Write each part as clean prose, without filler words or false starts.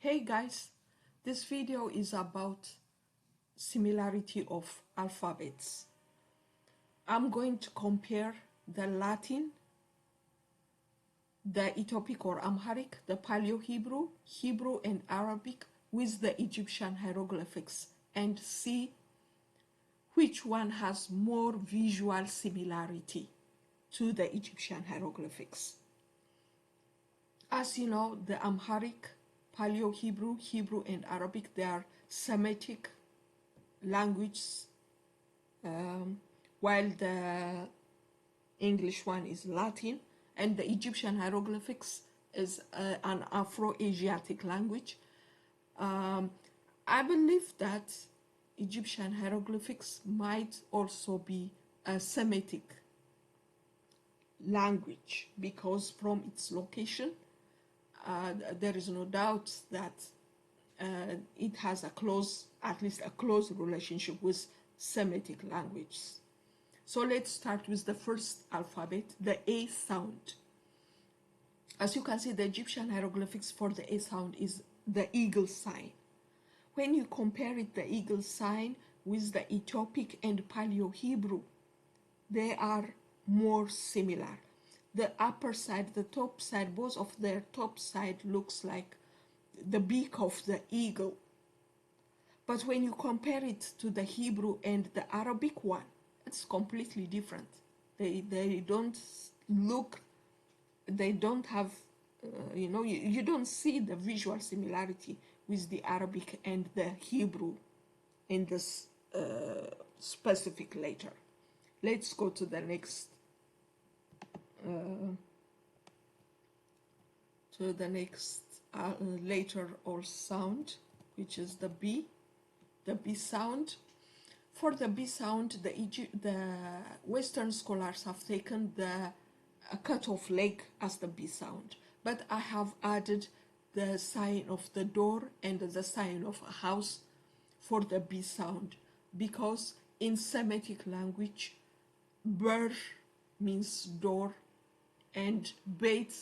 Hey guys, this video is about similarity of alphabets. I'm going to compare the Latin, the Ethiopic or Amharic, the Paleo Hebrew, Hebrew and Arabic with the Egyptian hieroglyphics and see which one has more visual similarity to the Egyptian hieroglyphics. As you know, the Amharic, Paleo Hebrew, Hebrew and Arabic, they are Semitic languages, while the English one is Latin, and the Egyptian hieroglyphics is an Afro-Asiatic language. I believe that Egyptian hieroglyphics might also be a Semitic language because from its location, there is no doubt that it has at least a close relationship with Semitic languages. So let's start with the first alphabet, the A sound. As you can see, the Egyptian hieroglyphics for the A sound is the eagle sign. When you compare it, the eagle sign, with the Ethiopic and Paleo Hebrew, they are more similar. The upper side, the top side, both of their top side looks like the beak of the eagle. But when you compare it to the Hebrew and the Arabic one, it's completely different. They don't look, they don't have, you don't see the visual similarity with the Arabic and the Hebrew in this specific letter. Let's go to the next letter or sound, which is the B sound. For the B sound, the Western scholars have taken the cut-off leg as the B sound, but I have added the sign of the door and the sign of a house for the B sound, because in Semitic language, ber means door and beit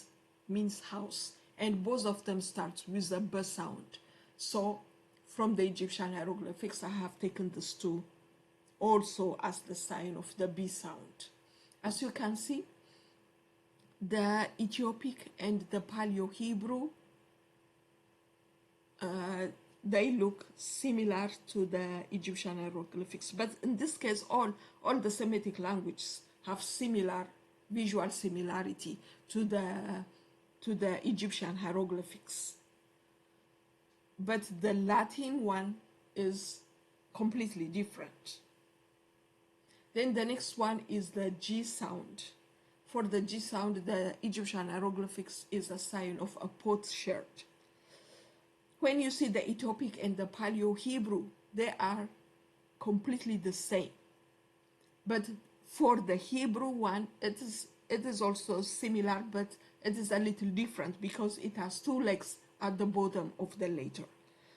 means house, and both of them start with a B sound. So from the Egyptian hieroglyphics, I have taken these two also as the sign of the B sound. As you can see, the Ethiopic and the Paleo Hebrew, they look similar to the Egyptian hieroglyphics, but in this case, all the Semitic languages have similar visual similarity to the Egyptian hieroglyphics. But the Latin one is completely different. Then the next one is the G sound. For the G sound, the Egyptian hieroglyphics is a sign of a potsherd. When you see the Ethiopic and the Paleo Hebrew, they are completely the same. But for the Hebrew one, it is also similar, but it is a little different because it has two legs at the bottom of the letter.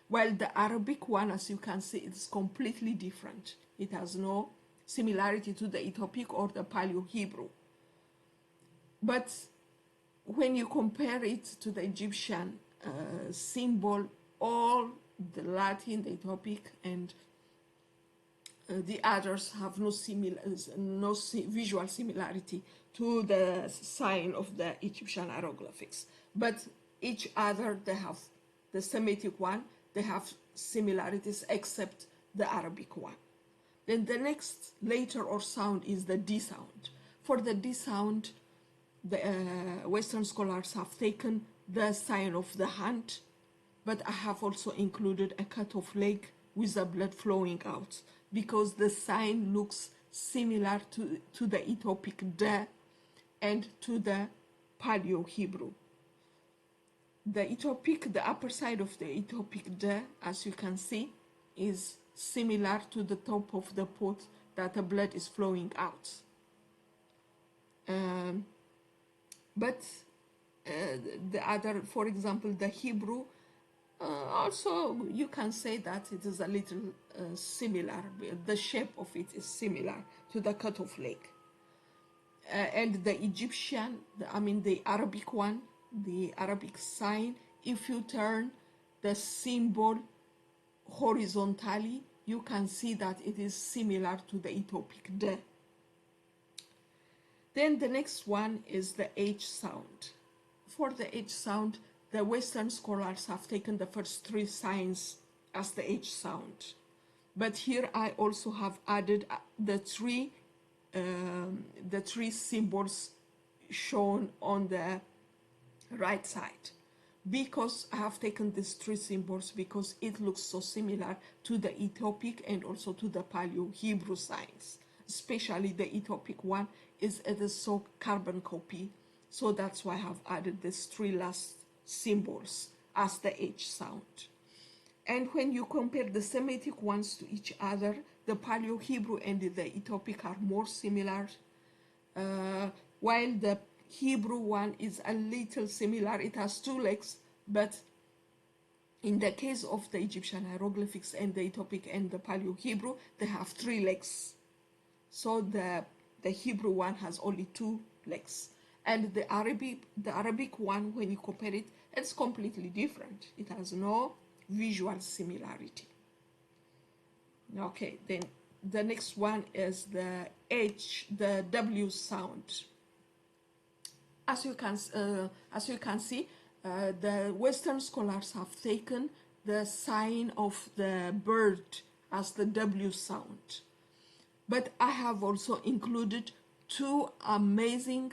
While the Arabic one, as you can see, is completely different. It has no similarity to the Ethiopic or the Paleo Hebrew. But when you compare it to the Egyptian symbol, all the Latin, the Ethiopic, and the others have no visual similarity to the sign of the Egyptian hieroglyphics. But each other, they have the Semitic one, they have similarities except the Arabic one. Then the next letter or sound is the D sound. For the D sound, the Western scholars have taken the sign of the hand, but I have also included a cut-off leg with the blood flowing out, because the sign looks similar to the Ethiopic D and to the Paleo Hebrew. The upper side of the Ethiopic D, as you can see, is similar to the top of the pot that the blood is flowing out. But the other, for example, the Hebrew, also you can say that it is a little similar. The shape of it is similar to the cut-off leg. And the Egyptian, the Arabic one, the Arabic sign, if you turn the symbol horizontally, you can see that it is similar to the Ethiopic D. Then the next one is the H sound. For the H sound, the Western scholars have taken the first three signs as the H sound. But here I also have added the three symbols shown on the right side, because I have taken these three symbols because it looks so similar to the Ethiopic and also to the Paleo Hebrew signs. Especially the Ethiopic one it is so carbon copy, so that's why I have added these three last symbols as the H sound. And when you compare the Semitic ones to each other, the Paleo Hebrew and the Ethiopic are more similar, while the Hebrew one is a little similar. It has two legs, but in the case of the Egyptian hieroglyphics and the Ethiopic and the Paleo Hebrew, they have three legs. So the Hebrew one has only two legs. And the Arabic one, when you compare it, it's completely different. It has no visual similarity. Okay, then the next one is the W sound. As you can see, the Western scholars have taken the sign of the bird as the W sound. But I have also included two amazing,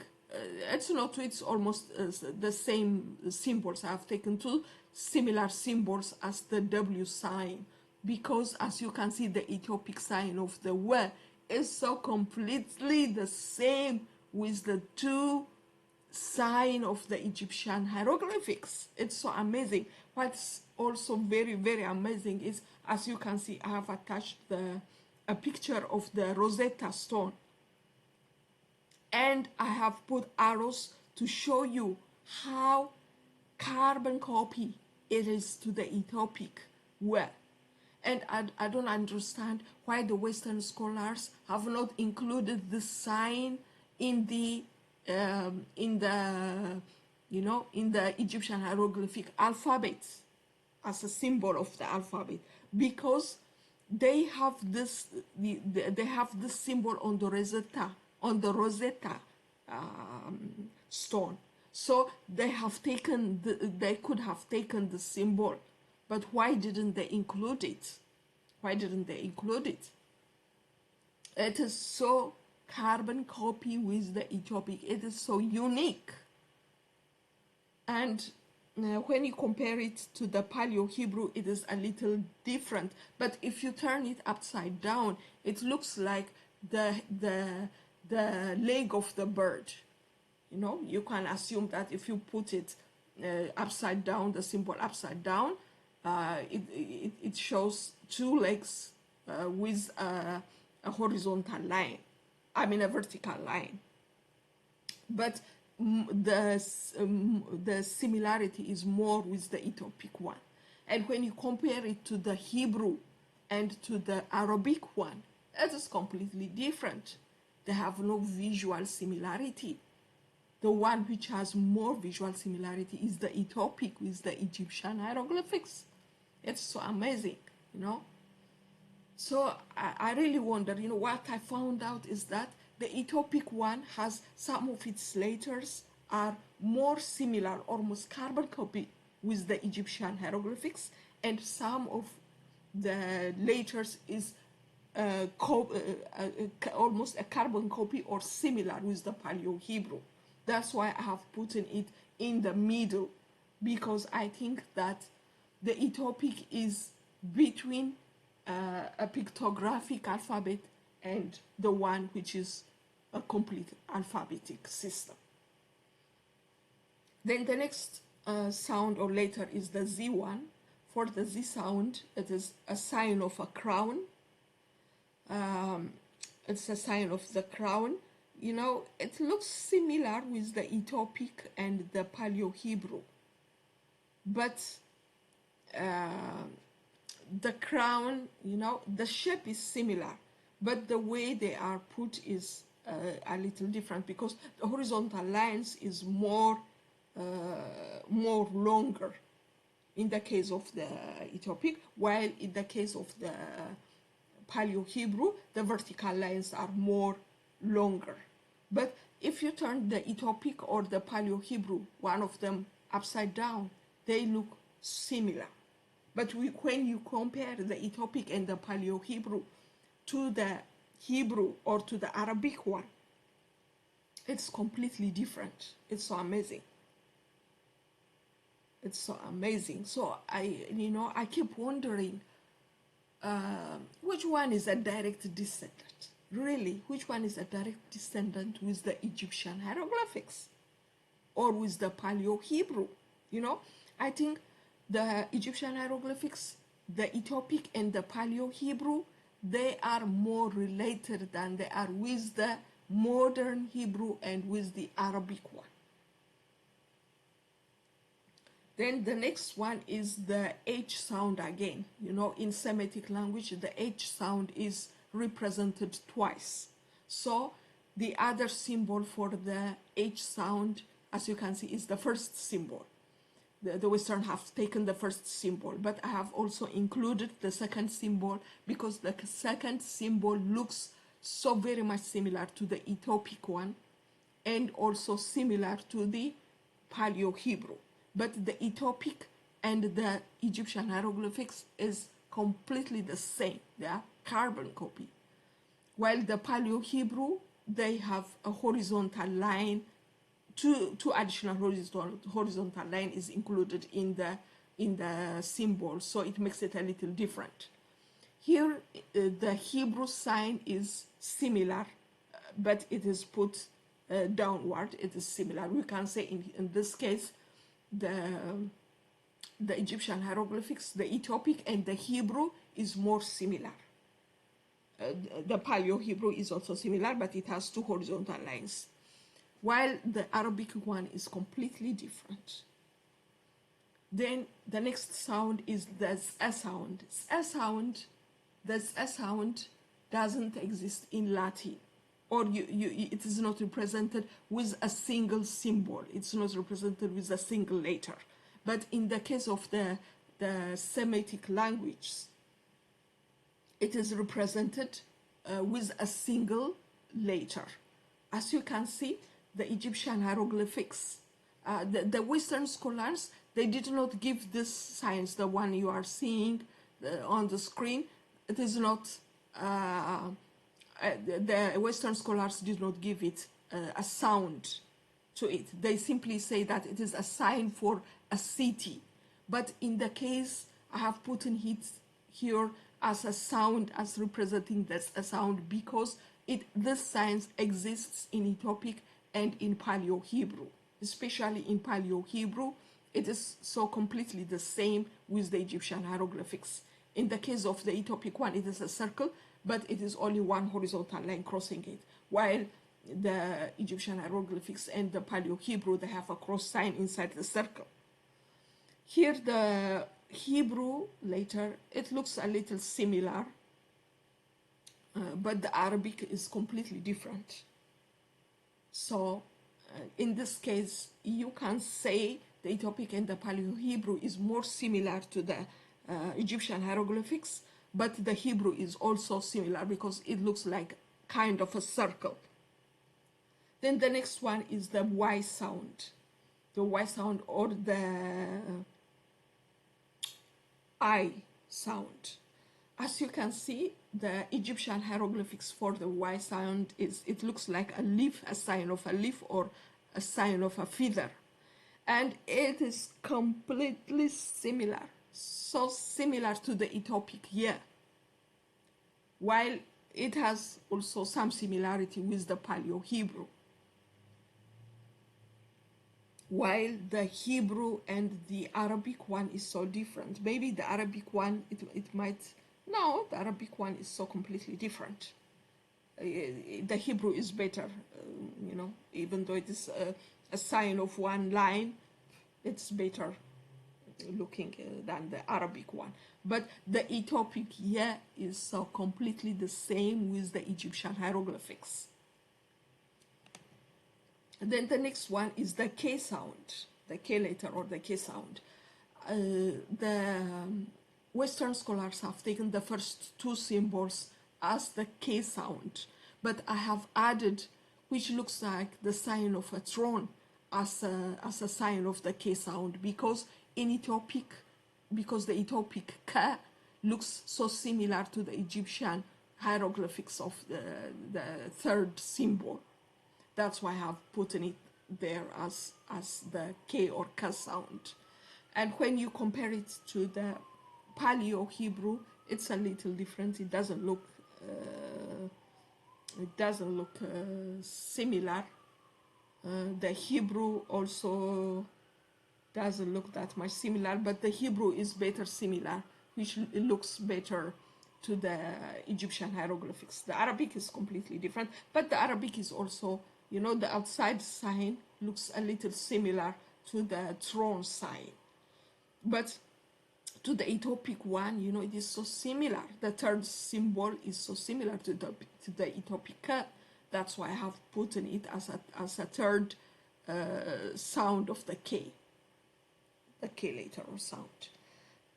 it's almost the same symbols. I have taken two similar symbols as the W sign, because as you can see, the Ethiopic sign of the W is so completely the same with the two sign of the Egyptian hieroglyphics. It's so amazing. What's also very, very amazing is, as you can see, I have attached a picture of the Rosetta Stone, and I have put arrows to show you how carbon copy it is to the Ethiopic well. And I don't understand why the Western scholars have not included the sign in the Egyptian hieroglyphic alphabet as a symbol of the alphabet, because they have this symbol on the Rosetta stone. So they could have taken the symbol, but why didn't they include it? Why didn't they include it? It is so carbon copy with the Ethiopic. It is so unique. And when you compare it to the Paleo Hebrew, it is a little different. But if you turn it upside down, it looks like the leg of the bird. You know, you can assume that if you put it upside down, the symbol upside down, it shows two legs with a horizontal line. I mean a vertical line. But the similarity is more with the Ethiopic one. And when you compare it to the Hebrew and to the Arabic one, it is completely different. They have no visual similarity. The one which has more visual similarity is the Ethiopic with the Egyptian hieroglyphics. It's so amazing, you know. So I really wonder, you know, what I found out is that the Ethiopic one has some of its letters are more similar, almost carbon copy with the Egyptian hieroglyphics, and some of the letters is almost a carbon copy or similar with the Paleo Hebrew. That's why I have put it in the middle, because I think that the Ethiopic is between a pictographic alphabet and the one which is a complete alphabetic system. Then the next sound or letter is the Z one. For the Z sound, it is a sign of a crown. It's a sign of the crown. You know, it looks similar with the Ethiopic and the Paleo Hebrew, but the crown, you know, the shape is similar, but the way they are put is a little different, because the horizontal lines is more longer, in the case of the Ethiopic, while in the case of the Paleo Hebrew, the vertical lines are more longer. But if you turn the Ethiopic or the Paleo Hebrew, one of them upside down, they look similar. But when you compare the Ethiopic and the Paleo Hebrew to the Hebrew or to the Arabic one, it's completely different. It's so amazing. It's so amazing. So I keep wondering, which one is a direct descendant? Really, which one is a direct descendant with the Egyptian hieroglyphics or with the Paleo Hebrew? I think the Egyptian hieroglyphics, the Ethiopic and the Paleo Hebrew, they are more related than they are with the modern Hebrew and with the Arabic one. Then the next one is the H sound again. In Semitic language, the H sound is represented twice. So the other symbol for the H sound, as you can see, is the first symbol. The Western have taken the first symbol, but I have also included the second symbol because the second symbol looks so very much similar to the Ethiopic one and also similar to the Paleo Hebrew. But the Ethiopic and the Egyptian hieroglyphics is completely the same. They are carbon copy. While the Paleo Hebrew, they have a horizontal line. Two additional horizontal line is included in the symbol, so it makes it a little different. Here, the Hebrew sign is similar, but it is put downward. It is similar. We can say in this case, the Egyptian hieroglyphics, the Ethiopic and the Hebrew is more similar. The Paleo Hebrew is also similar, but it has two horizontal lines, while the Arabic one is completely different. Then the next sound is the S sound. The S sound doesn't exist in Latin, or it is not represented with a single symbol. It's not represented with a single letter. But in the case of the Semitic languages, it is represented with a single letter. As you can see, the Egyptian hieroglyphics, the Western scholars, they did not give this signs, the one you are seeing on the screen. It is not, the Western scholars did not give it a sound to it. They simply say that it is a sign for a city. But in the case, I have put in it here as a sound, as representing this a sound, because this sign exists in Ethiopic and in Paleo Hebrew. Especially in Paleo Hebrew, it is so completely the same with the Egyptian hieroglyphics. In the case of the Ethiopic one, it is a circle, but it is only one horizontal line crossing it, while the Egyptian hieroglyphics and the Paleo Hebrew, they have a cross sign inside the circle. Here the Hebrew later, it looks a little similar, but the Arabic is completely different. So in this case, you can say the Ethiopic and the Paleo Hebrew is more similar to the Egyptian hieroglyphics, but the Hebrew is also similar because it looks like kind of a circle. Then the next one is the Y sound. The Y sound or the I sound. As you can see, the Egyptian hieroglyphics for the Y sound it looks like a leaf, a sign of a leaf or a sign of a feather. And it is completely similar, so similar to the Ethiopic here, while it has also some similarity with the Paleo Hebrew. While the Hebrew and the Arabic one is so different. Maybe the Arabic one, it might, no, the Arabic one is so completely different. The Hebrew is better, even though it is a sign of one line, it's better looking than the Arabic one. But the Ethiopic here is so completely the same with the Egyptian hieroglyphics. And then the next one is the K sound, the K letter or the K sound. the Western scholars have taken the first two symbols as the K sound, but I have added, which looks like the sign of a throne, as a sign of the K sound, because in Ethiopic, because the Ethiopic K looks so similar to the Egyptian hieroglyphics of the third symbol. That's why I have put it there as the K or K sound. And when you compare it to the Paleo Hebrew, it's a little different. It doesn't look similar. The Hebrew also doesn't look that much similar, but the Hebrew is better similar, which looks better to the Egyptian hieroglyphics. The Arabic is completely different, but the Arabic is also, you know, the outside sign looks a little similar to the throne sign. But to the Ethiopic one, you know, it is so similar. The third symbol is so similar to the Ethiopic K. That's why I have put it as a third sound of the K letter or sound.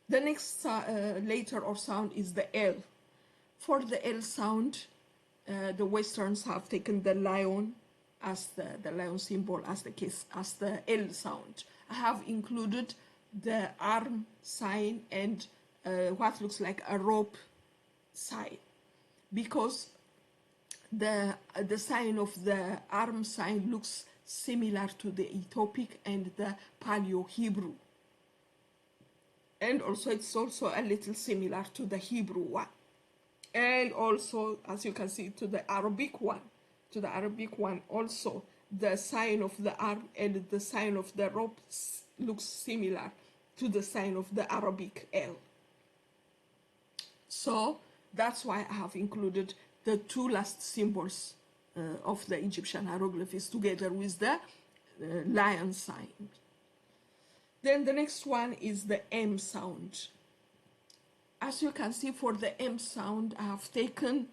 The next letter or sound is the L. For the L sound, the Westerns have taken the lion as the lion symbol as the L sound. I have included the arm sign and what looks like a rope sign, because the sign of the arm sign looks similar to the Ethiopic and the Paleo Hebrew, and also it's also a little similar to the Hebrew one, and also, as you can see, to the Arabic one. To the Arabic one also, the sign of the arm and the sign of the rope looks similar to the sign of the Arabic L. So that's why I have included the two last symbols of the Egyptian hieroglyphs together with the lion sign. Then the next one is the M sound. As you can see, for the M sound, I have taken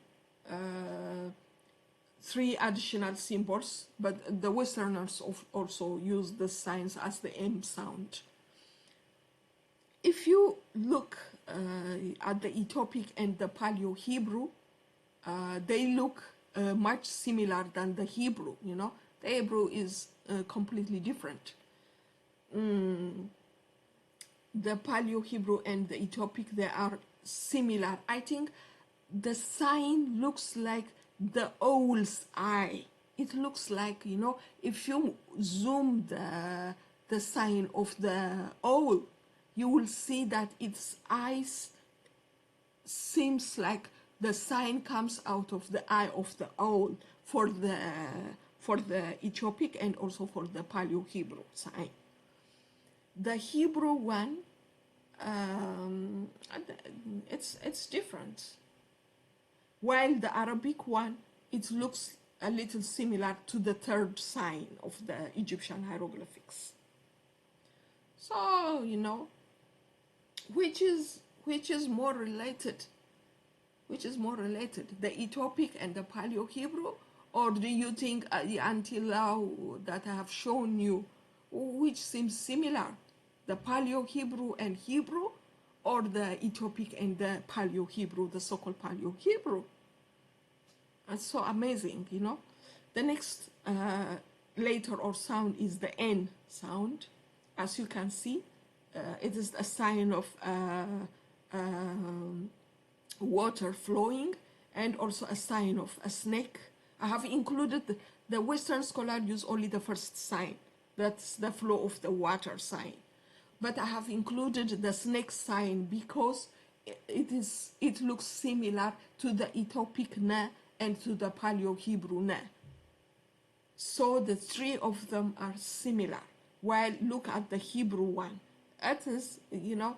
3 additional symbols, but the Westerners also use the signs as the M sound. If you look at the Ethiopic and the Paleo Hebrew, they look much similar than the Hebrew, you know. The Hebrew is completely different. The Paleo Hebrew and the Ethiopic, they are similar. I think the sign looks like the owl's eye. It looks like, you know, if you zoom the sign of the owl, you will see that its eyes seems like the sign comes out of the eye of the owl for the Ethiopic and also for the Paleo Hebrew sign. The Hebrew one, it's different. While the Arabic one, it looks a little similar to the third sign of the Egyptian hieroglyphics. So, you know, which is more related? Which is more related, the Ethiopic and the Paleo Hebrew, or do you think until now that I have shown you, which seems similar, the Paleo Hebrew and Hebrew, or the Ethiopic and the Paleo Hebrew, the so-called Paleo Hebrew? That's so amazing, you know. The next letter or sound is the N sound. As you can see, it is a sign of water flowing and also a sign of a snake. I have included the Western scholar use only the first sign, that's the flow of the water sign, but I have included the snake sign because it looks similar to the Ethiopic na and to the Paleo Hebrew na. So the 3 of them are similar. While look at the Hebrew one, it is, you know,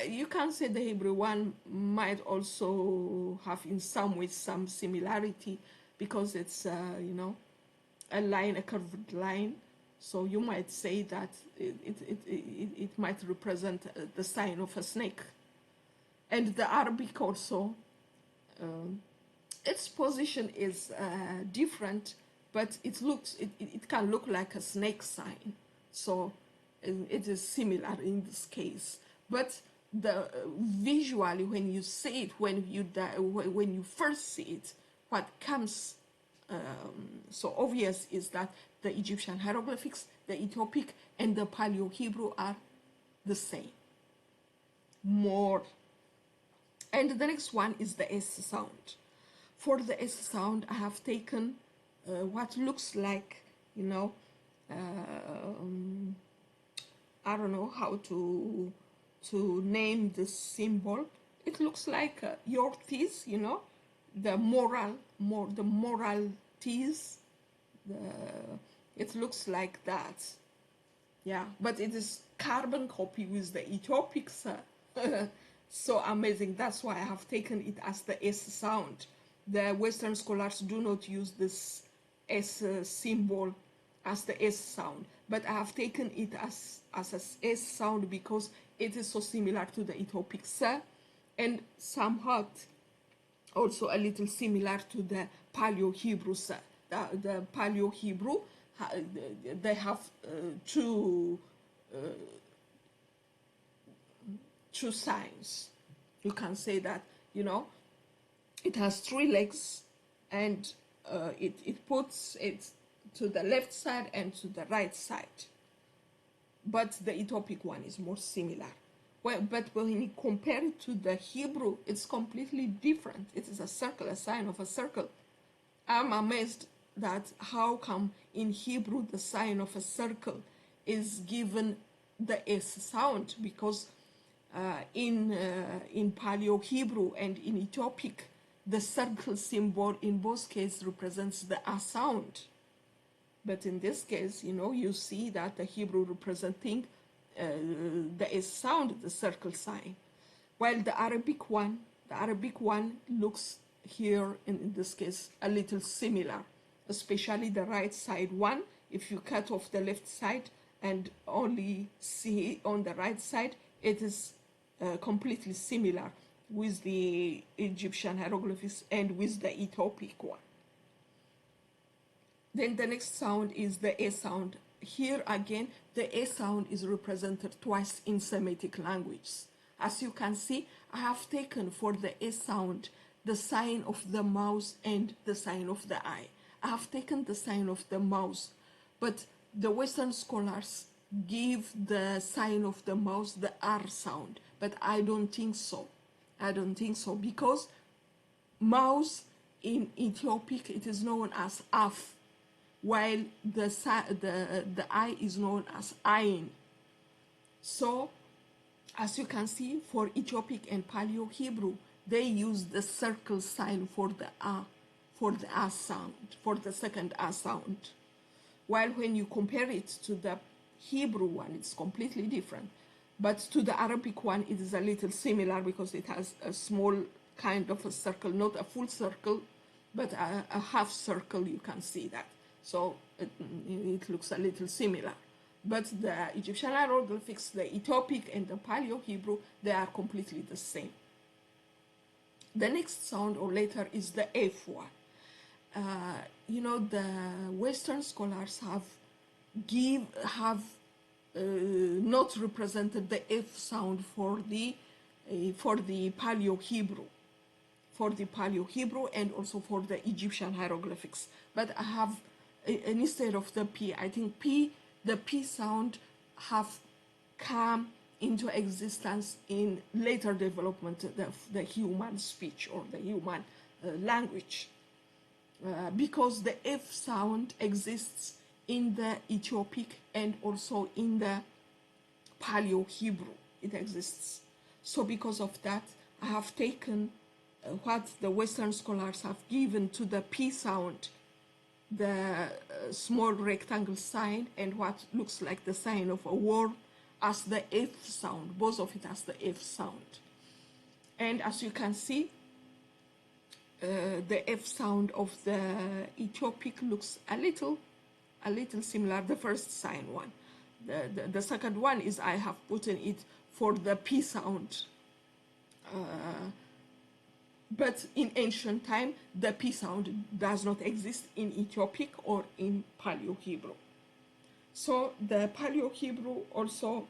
you can say the Hebrew one might also have in some ways some similarity because it's, you know, a line, a curved line. So you might say that it might represent the sign of a snake. And the Arabic also, its position is different, but it can look like a snake sign. So it is similar in this case, but the visually when you see it, when you first see it, what comes so obvious is that the Egyptian hieroglyphics, the Ethiopic, and the Paleo Hebrew are the same. More. And the next one is the S sound. For the S sound, I have taken what looks like, you know, I don't know how to name this symbol. It looks like your teeth, you know, the moral teeth. It looks like that. Yeah, but it is carbon copy with the Ethiopics. So amazing. That's why I have taken it as the S sound. The Western scholars do not use this S symbol as the S sound, but I have taken it as a S sound because it is so similar to the Ethiopic S, and somewhat also a little similar to the Paleo Hebrew S. The Paleo Hebrew, they have two signs. You can say that, you know, it has 3 legs, and it puts it to the left side and to the right side. But the Ethiopic one is more similar. Well, but when you compare it to the Hebrew, it's completely different. It is a circle, a sign of a circle. I'm amazed that how come in Hebrew the sign of a circle is given the S sound, because in Paleo Hebrew and in Ethiopic, the circle symbol in both cases represents the A sound. But in this case, you know, you see that the Hebrew representing the S sound, the circle sign, while the Arabic one looks here in this case a little similar, especially the right side one. If you cut off the left side and only see on the right side, it is completely similar with the Egyptian hieroglyphics and with the Ethiopic one. Then the next sound is the A sound. Here again, the A sound is represented twice in Semitic languages. As you can see, I have taken for the A sound the sign of the mouse and the sign of the eye. I have taken the sign of the mouse, but the Western scholars give the sign of the mouse the R sound, but I don't think so. I don't think so, because mouse in Ethiopic, it is known as af, while the I is known as ayin. So, as you can see, for Ethiopic and Paleo Hebrew, they use the circle sign for the A sound, for the second A sound. While when you compare it to the Hebrew one, it's completely different. But to the Arabic one, it is a little similar because it has a small kind of a circle, not a full circle, but a half circle, you can see that. So it looks a little similar. But the Egyptian hieroglyphics, the Ethiopic and the Paleo Hebrew, they are completely the same. The next sound or letter is the F one. You know, the Western scholars have not represented the F sound for the Paleo Hebrew, and also for the Egyptian hieroglyphics. But I have, instead of the P, I think the P sound have come into existence in later development of the human speech or the human language, because the F sound exists in the Ethiopic and also in the Paleo Hebrew. It exists. So because of that, I have taken what the Western scholars have given to the P sound, the small rectangle sign, and what looks like the sign of a worm, as the F sound, both of it as the F sound. And as you can see, the F sound of the Ethiopic looks a little similar, the first sign one. The second one is I have put in it for the P sound. But in ancient time, the P sound does not exist in Ethiopic or in Paleo Hebrew. So the Paleo Hebrew also,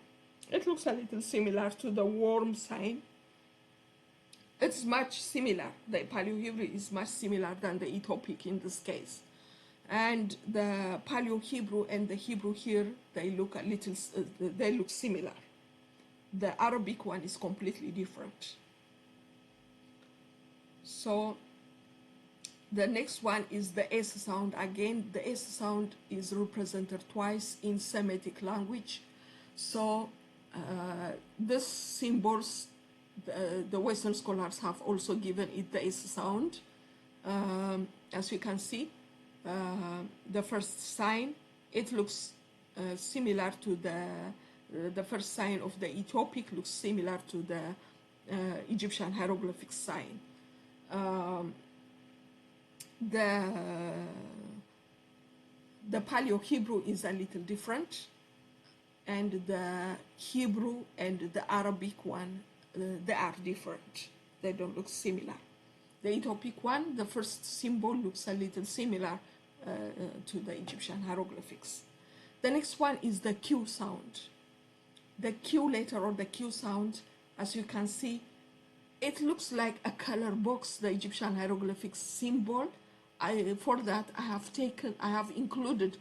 it looks a little similar to the worm sign. It's much similar. The Paleo Hebrew is much similar than the Ethiopic in this case. And the Paleo Hebrew and the Hebrew here, they look a little, they look similar. The Arabic one is completely different. So the next one is the S sound. Again, the S sound is represented twice in Semitic language. So this symbols, the Western scholars have also given it the S sound. As you can see, the first sign, it looks similar to the first sign of the Ethiopic, looks similar to the Egyptian hieroglyphic sign. The Paleo Hebrew is a little different, and the Hebrew and the Arabic one, they are different. They don't look similar. The Ethiopic one, the first symbol looks a little similar to the Egyptian hieroglyphics. The next one is the Q sound. The Q letter or the Q sound, as you can see, it looks like a color box, the Egyptian hieroglyphics symbol. For that, I have included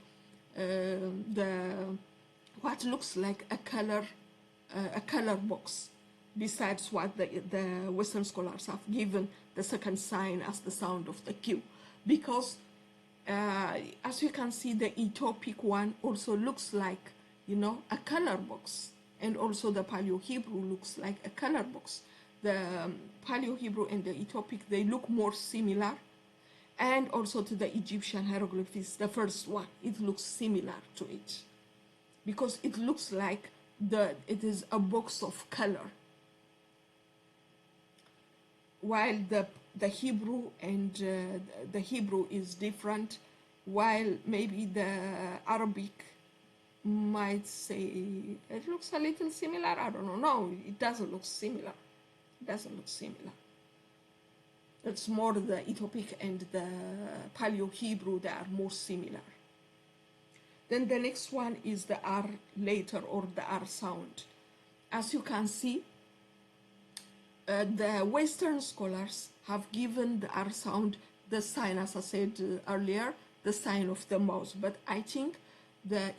what looks like a color box, besides what the Western scholars have given the second sign as the sound of the Q, because as you can see, the Ethiopic one also looks like, a color box, and also the Paleo Hebrew looks like a color box. The Paleo Hebrew and the Ethiopic, they look more similar, and also to the Egyptian hieroglyphics, the first one, it looks similar to it, because it looks like it is a box of color, while the Hebrew and the Hebrew is different, while maybe the Arabic might say it looks a little similar. I don't know. No, it doesn't look similar. It doesn't look similar. It's more the Ethiopic and the Paleo Hebrew, they are more similar. Then the next one is the R letter or the R sound. As you can see, the Western scholars have given the R sound the sign, as I said earlier, the sign of the mouse. But I think the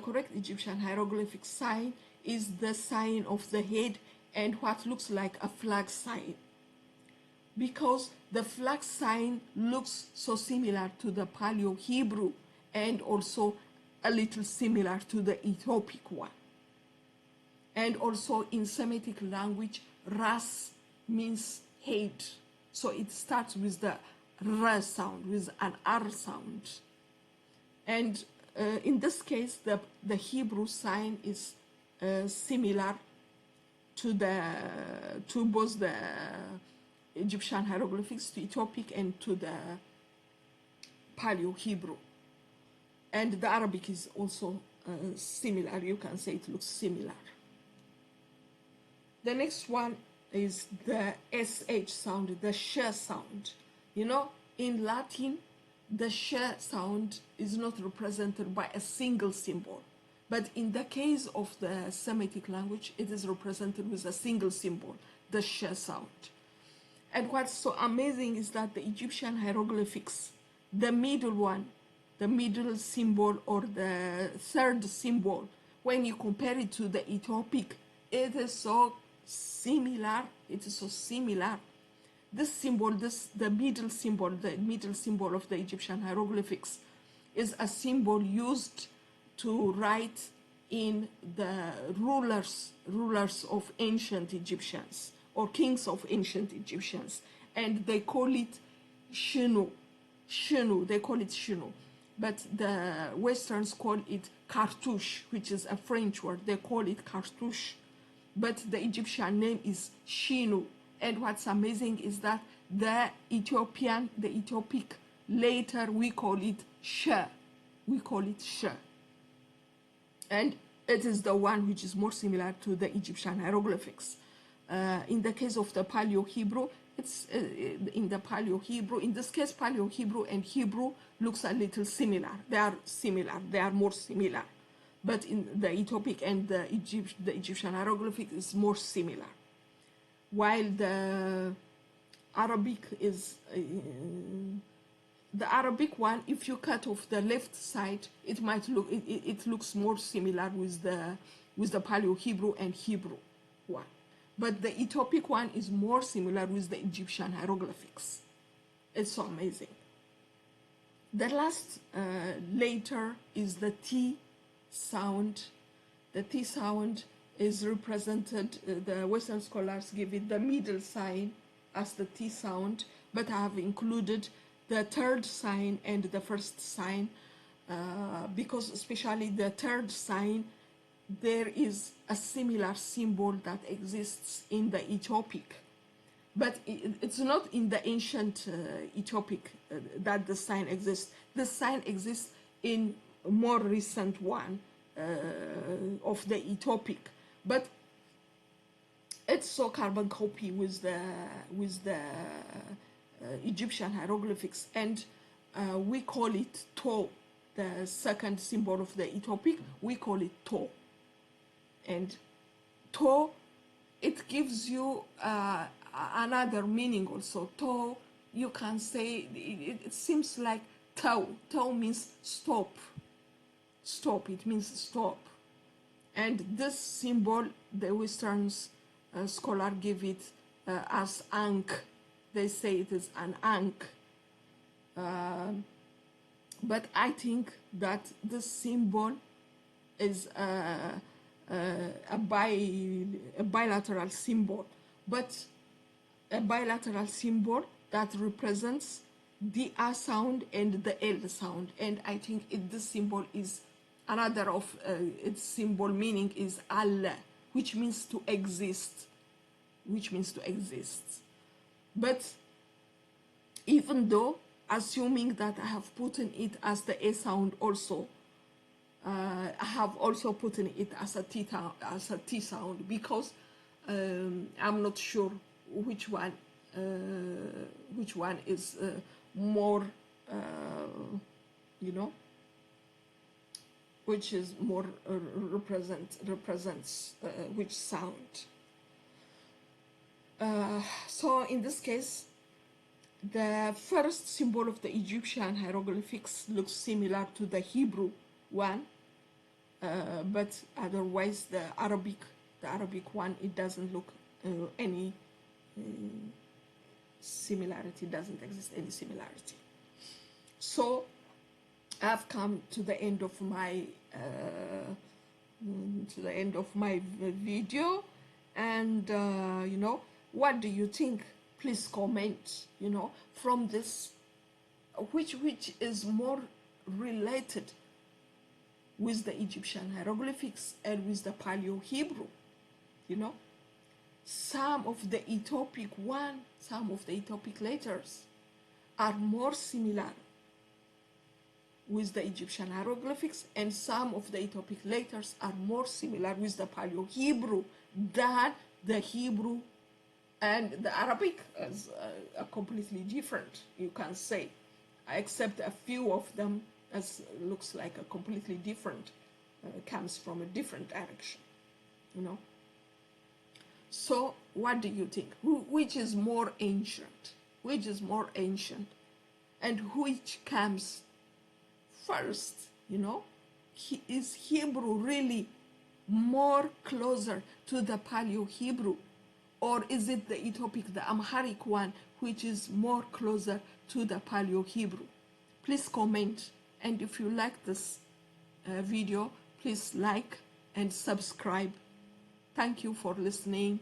correct Egyptian hieroglyphic sign is the sign of the head and what looks like a flag sign, because the flag sign looks so similar to the Paleo Hebrew and also a little similar to the Ethiopic one. And also in Semitic language, ras means head. So it starts with the R sound, with an R sound. And in this case, the Hebrew sign is similar to both the Egyptian hieroglyphics, to Ethiopic, and to the Paleo Hebrew. And the Arabic is also similar. You can say it looks similar. The next one is the SH sound, the sh sound. In Latin, the sh sound is not represented by a single symbol. But in the case of the Semitic language, it is represented with a single symbol, the sh sound. And what's so amazing is that the Egyptian hieroglyphics, the middle one, the middle symbol or the third symbol, when you compare it to the Ethiopic, it is so similar. It is so similar. This symbol, the middle symbol of the Egyptian hieroglyphics, is a symbol used to write in the rulers of ancient Egyptians, or kings of ancient Egyptians, and they call it shinu. They call it shinu, but the Westerns call it cartouche, which is a French word. They call it cartouche, but the Egyptian name is shinu. And what's amazing is that the Ethiopic, later we call it sh. We call it sh. And it is the one which is more similar to the Egyptian hieroglyphics. In the case of the Paleo Hebrew, It's in the Paleo Hebrew. In this case, Paleo Hebrew and Hebrew looks a little similar. They are similar. They are more similar. But in the Ethiopic and the Egyptian hieroglyphic is more similar. While the Arabic is the Arabic one, if you cut off the left side, it might look it looks more similar with the Paleo Hebrew and Hebrew one. But the Ethiopic one is more similar with the Egyptian hieroglyphics. It's so amazing. The last letter is the T sound. The T sound is represented, the Western scholars give it the middle sign as the T sound, but I have included the third sign and the first sign because especially the third sign, there is a similar symbol that exists in the Ethiopic, but it's not in the ancient Ethiopic that the sign exists. The sign exists in a more recent one of the Ethiopic, but it's so carbon copy with the Egyptian hieroglyphics, and we call it To, the second symbol of the Ethiopic. We call it To. And To, it gives you another meaning also. To, you can say, it seems like Tau. Tau means stop. Stop, it means stop. And this symbol, the Western scholar give it as Ankh. They say it is an Ankh. But I think that this symbol is a bilateral symbol, but a bilateral symbol that represents the A sound and the L sound, and I think this symbol is another of its symbol meaning is Allah, which means to exist, But even though, assuming that I have put in it as the A sound also, I have also put in it as a T sound because I'm not sure which one is more, which is more represents which sound. So in this case, the first symbol of the Egyptian hieroglyphics looks similar to the Hebrew one, but otherwise the Arabic one, it doesn't look any similarity, doesn't exist any similarity. So I've come to the end of my video, and what do you think? Please comment, from this, which is more related with the Egyptian hieroglyphics and with the Paleo Hebrew. Some of the Ethiopic letters are more similar with the Egyptian hieroglyphics, and some of the Ethiopic letters are more similar with the Paleo Hebrew than the Hebrew, and the Arabic is completely different, you can say, except a few of them as looks like a completely different, comes from a different direction, So what do you think? Which is more ancient? And which comes first? Is Hebrew really more closer to the Paleo Hebrew, or is it the Ethiopic, the Amharic one, which is more closer to the Paleo Hebrew? Please comment, and if you like this video, please like and subscribe. Thank you for listening.